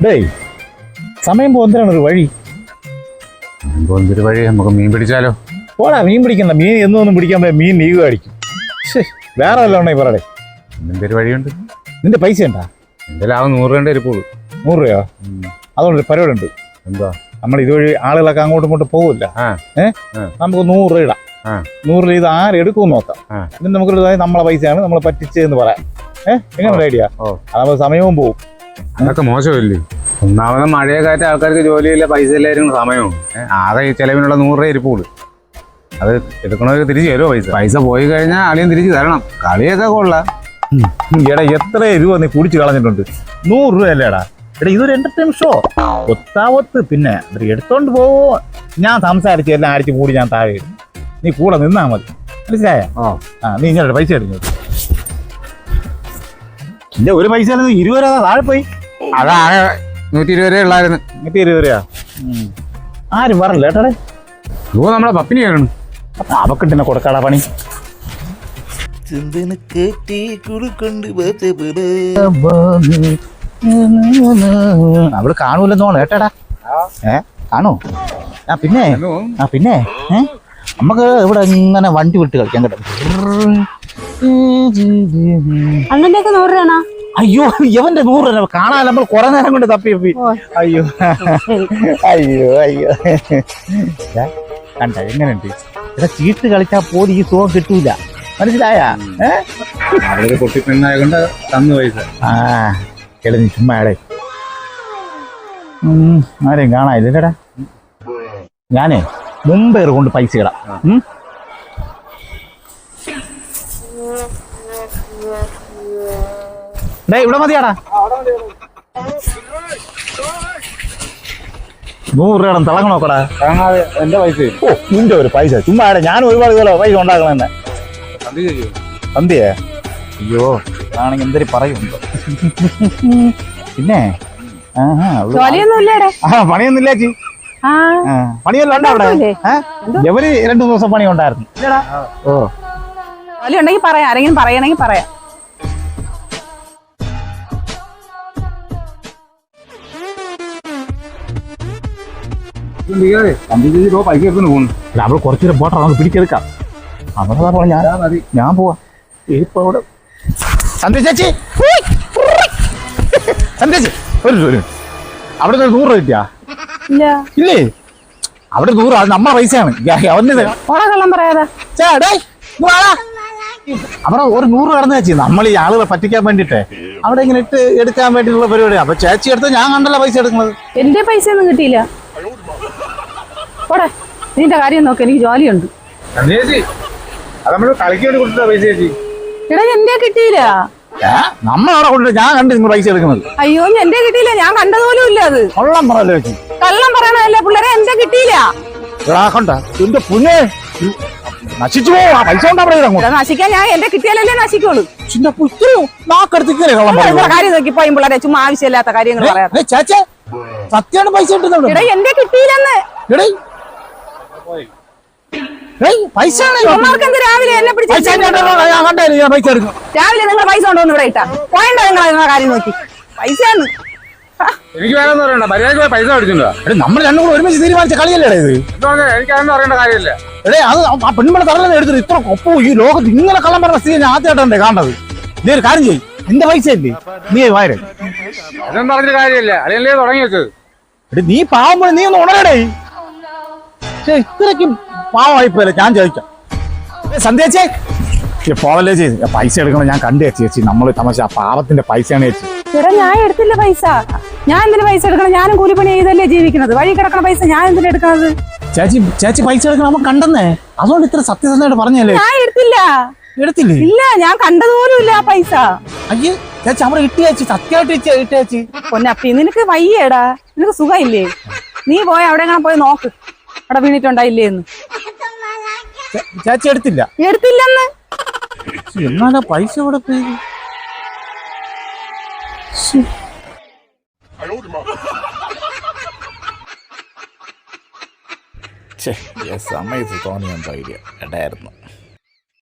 ഡേയ് സമയം പോകുന്നതിനാണ് ഒരു വഴി. എന്തൊരു വഴി, നമുക്ക് മീൻ പിടിച്ചാലോ? പോടാ, മീൻ പിടിക്കണ്ട. മീൻ എന്നൊന്നും പിടിക്കാൻ പോയാൽ മീൻ നീക്കുക അടിക്കും. വേറെ വല്ലതും പറയടേ. എന്തൊരു വഴിയുണ്ട്? നിന്റെ പൈസ ഉണ്ടാ? എന്റെ ലാഭം 100 രൂപ ഇരിപ്പുള്ളൂ. 100 രൂപ? അതുകൊണ്ട് പരിപാടി ഉണ്ട്. എന്താ? നമ്മൾ ഇതുവഴി ആളുകളൊക്കെ അങ്ങോട്ടും ഇങ്ങോട്ടും പോകില്ല. നമുക്ക് 100 രൂപ ഇടാം. 100 രൂപ ഇത് ആരെടുക്കുമെന്ന് നോക്കാം. എന്നിട്ട് നമുക്ക് നമ്മളെ പൈസയാണ് നമ്മളെ പറ്റിച്ചതെന്ന് പറയാം. എങ്ങനെ ഐഡിയ? അതാകുമ്പോൾ സമയവും പോവും. അതൊക്കെ മോശമല്ലേ? ഒന്നാമത് മഴയെ കാറ്റ് ആൾക്കാർക്ക് ജോലിയില്ല, പൈസ ഇല്ലായിരുന്നു, സമയവും. ആകെ ഈ ചെലവിനുള്ള 100 രൂപ ഇരിപ്പുള്ളൂ. അത് എടുക്കണവർക്ക് തിരിച്ചു തരുമോ? പൈസ പോയി കഴിഞ്ഞാൽ അളിയും തിരിച്ചു തരണം. കളിയൊക്കെ കൊള്ളാം. എടാ, എത്ര രൂപ നീ കുടിച്ച് കളഞ്ഞിട്ടുണ്ട്? 100 രൂപ അല്ലേടാ? എടാ, ഇതൊരു എന്റർടൈൻമെന്റ് ഷോ. ഒത്താവത്ത് പിന്നെ എടുത്തോണ്ട് പോവോ? ഞാൻ സംസാരിച്ച് എല്ലാം അടിച്ചു കൂടി ഞാൻ താഴെ ഇടും. നീ കൂടെ നിന്നാ മതി, മനസ്സിലായ? നീ ഇങ്ങനെ പൈസ എടുക്കുന്നു. ഇല്ല, ഒരു പൈസ 20 രൂപ താഴെ പോയി. അതാകെ 120 രൂപ ഉള്ളായിരുന്നു. 120 രൂപ ആരും പറഞ്ഞില്ല കേട്ടോടെ. നമ്മളെ പപ്പിനി കേൾക്കണം. അപ്പൊ അവക്കിട്ടെന്നെ കൊടുക്കാടാ പണി. അവള് കാണൂലെന്നോണം കേട്ടാടാ. കാണോ? പിന്നെ നമുക്ക് ഇവിടെ ഇങ്ങനെ വണ്ടി വിട്ട് കളിക്കാൻ കേട്ടോ. അണ്ണന്റെയൊക്കെ 100 രൂപ? അയ്യോ, ഇവന്റെ 100 രൂപ കാണാൻ നമ്മൾ കുറെ നേരം കൊണ്ട് തപ്പി. അയ്യോ അയ്യോ അയ്യോ, കണ്ട എങ്ങനെയുണ്ട്? ഇവിടെ ചീട്ട് കളിച്ചാ പോലും ഈ സുഖം കിട്ടൂല, മനസ്സിലായ? പൊട്ടിപ്പെണ്ണായതുകൊണ്ട് തന്നു പൈസ. എഴുതി ചുമ്മാടെ ആരെയും കാണാനില്ലടാ. ഞാനേ മുമ്പേ കൊണ്ട് പൈസ ഇടാം. ഇവിടെ മതിയാടാ. 100 രൂപ തിളങ്ങണോക്കടാ. എന്റെ പൈസ. ഓ, നിന്റെ ഒരു പൈസ ചുമ്മാടെ. ഞാൻ ഒരുപാട് പൈസ ഉണ്ടാക്കണെന്നെ. സന്ധ്യേ? അയ്യോ, ആണെങ്കിൽ എന്തൊരു പറയുന്നുണ്ടോ. പിന്നെ പണിയൊന്നും ഇല്ല ചേച്ചി. പണിയല്ല ഉണ്ടോ അവിടെ? എവര് 2 ദിവസം പണി ഉണ്ടായിരുന്നു. ഓ, ഉണ്ടെങ്കിൽ പറയാം, ആരെങ്കിലും പറയണമെങ്കിൽ പറയാം. അവൾ കുറച്ചുകൂടെ പോട്ടെ, നമുക്ക് പിടിച്ചെടുക്കാം. അവിടെ ഞാൻ പോവാ. ഇപ്പൊ അവിടെ സന്ധ്യ ചേച്ചി, സന്ധ്യ ചേച്ചി ഒരു അവിടെ 100 രൂപ കിട്ടിയാ? ഇല്ലേ, അവിടെ 100. അത് നമ്മളെ പൈസയാണ്. കള്ളം പറയാതെ അവിടെ ഒരു 100 കടന്നു ചേച്ചി. നമ്മൾ ഈ ആളുകളെ പറ്റിക്കാൻ വേണ്ടിട്ടേ അവിടെ ഇങ്ങനെ ഇട്ട് എടുക്കാൻ വേണ്ടിയിട്ടുള്ള പരിപാടിയാണ്. അപ്പൊ ചേച്ചി എടുത്ത് ഞാൻ കണ്ടല്ല പൈസ എടുക്കുന്നത്. എന്റെ പൈസ ഒന്നും കിട്ടിയില്ല. പോടെ, നിന്റെ കാര്യം നോക്ക്, എനിക്ക് ജോലിയുണ്ട്. എടാ, എന്റെ കിട്ടിയില്ല. നമ്മളവിടെ കൊണ്ട് ഞാൻ കണ്ട് നിങ്ങൾ പൈസ എടുക്കുന്നത്. അയ്യോ, എന്റെ കിട്ടിയില്ല. ഞാൻ കണ്ടതുപോലും ഇല്ല. അത് കള്ളം പറയല്ലോ ചേച്ചി. കള്ളം പറയണല്ലേ പിള്ളേരെ, എന്റെ കിട്ടിയില്ല. എന്റെ പുണ്യ നശിച്ചു പോവാ. പൈസ നശിക്കാൻ ഞാൻ എന്റെ കിട്ടിയാലല്ലേ നശിക്കുള്ളൂ. കാര്യം നോക്കി പോയി പിള്ളേരെ ചുമ്മാ ആവശ്യമില്ലാത്ത കാര്യങ്ങൾ പറയാം. സത്യാണ് പൈസ കിട്ടുന്നത്. എടാ, എന്റെ കിട്ടിയില്ലെന്ന്. രാവിലെ എന്നെ പിടിച്ച് രാവിലെ നിങ്ങൾ പൈസ കൊണ്ടുവന്ന് ഇവിടെ ഇട്ടാ പോയണ്ട. നിങ്ങളെ കാര്യം നോക്കി പൈസയാണ്. എനിക്ക് വേണമെന്ന് പറയണ്ട, മര്യാദ പൈസ മേടിച്ചിട്ടുണ്ടോ? നമ്മൾ രണ്ടും കൂടെ ഒരുമിച്ച് തീരുമാനിച്ച കളിയല്ലേ ഇത്? എനിക്ക് അതൊന്നും അറിയേണ്ട കാര്യമില്ല. അത് ആ പെൺപിള്ള തറലെന്ന് എടുത്തിട്ട് ഇത്ര ഒപ്പോ ഈ ലോകത്ത് ഇങ്ങനെ കള്ളം പറഞ്ഞ സ്ഥിതി ഞാൻ ആദ്യമായിട്ടേ കാണുന്നത്. നീ ഒരു കാര്യം ചെയ്യും, എന്റെ പൈസ ഇല്ലേ നീ വായര. അതൊന്നും പറഞ്ഞ കാര്യമില്ല, അല്ലേ തുടങ്ങി വെച്ചത്. നീ പാവം നീ ഒന്ന് ഉണരടേ. ഇത്രയ്ക്കും പാവമായിപ്പോലെ ഞാൻ ചോദിക്കാം. സന്ധ്യച്ചേ പോവല്ലേ ചേച്ചി, പൈസ എടുക്കണം. ഞാൻ കണ്ടു ചേച്ചി, നമ്മള് തമാശ പാവത്തിന്റെ പൈസയാണ് ചേച്ചി. ചേട്ടാ, ഞാൻ എടുത്തില്ല പൈസ. ഞാൻ എന്തിനു പൈസ എടുക്കണം? ഞാനും കൂലിപ്പണി ചെയ്തല്ലേ ജീവിക്കുന്നത്. വഴി കിടക്കണ പൈസ ഞാൻ എന്തിനാ എടുക്കുന്നത്? ചേച്ചി പൈസ എടുക്കണം നമ്മൾ കണ്ടെന്നേ, അതുകൊണ്ട് ഇത്ര സത്യസന്ധമായിട്ട് പറഞ്ഞല്ലേ. ഞാൻ എടുത്തില്ലേ? ഇല്ല, ഞാൻ കണ്ടതുപോലും ഇല്ല ആ പൈസ. അയ്യേ ചേച്ചി, അവിടെ ഇട്ട് ചേച്ചി, സത്യമായിട്ട് ഇട്ട് ചേച്ചി. പൊന്നപ്പി, നിനക്ക് വയ്യേടാ, നിനക്ക് സുഖമില്ലേ? നീ പോയി അവിടെ എങ്ങനെ പോയി നോക്ക്, അവിടെ വീണിട്ടുണ്ടായില്ലേന്ന്. ചേച്ചി എടുത്തില്ലെന്ന്. എന്നാലാ പൈസ ഇവിടെ പോയി. സമയത്ത് തോന്നിയ ഐഡിയ ഉണ്ടായിരുന്നു.